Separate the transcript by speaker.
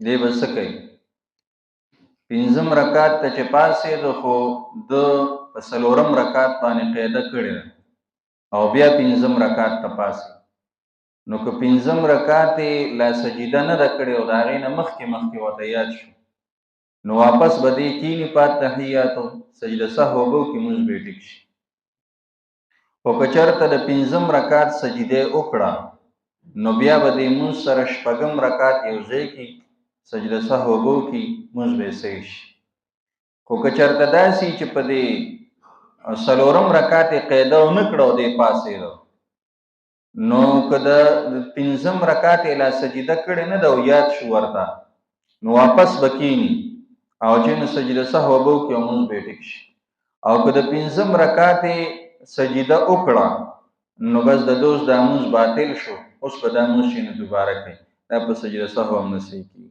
Speaker 1: دی به څه کوي؟ پنځم رکعت ته چې پاڅېده خو د په څلورم رکعت باندې قاعده کړې ده او بیا پنځم رکعت ته پاڅېد، نو که پنځم رکعت یې لا سجده نه ده کړې او د هغې نه مخکې ورته یاد شو، نو واپس به دې کیني په اتحیاتو سجده سهو به وکړي، لمونځ به یې ټیک شي. خو که چېرته د پنځم رکعت سجده یې وکړه نو بیا به دې لمونځ سره شپږم رکعت یو ځای کړي، سجده سهو به وکړي، لمونځ به یې صحیح شي. خو که چېرته داسې چې په دې څلورم رکعت یې قاعده ونه کړه او دی پاڅېده، نو که د پنځم رکعت یې لا سجده کړې نه ده او یاد شو ورته، نو واپس به کیني او چې نو سجده سهو به وکړي او لمونځ به یې ټیک شي. او که د پنځم رکعت یې سجده وکړه نو بس د دوست دا لمونځ باطل شو، اوس به دا لمونځ چې نو دوباره کوي، دا په سجده سهو هم نه صحیح کېږي.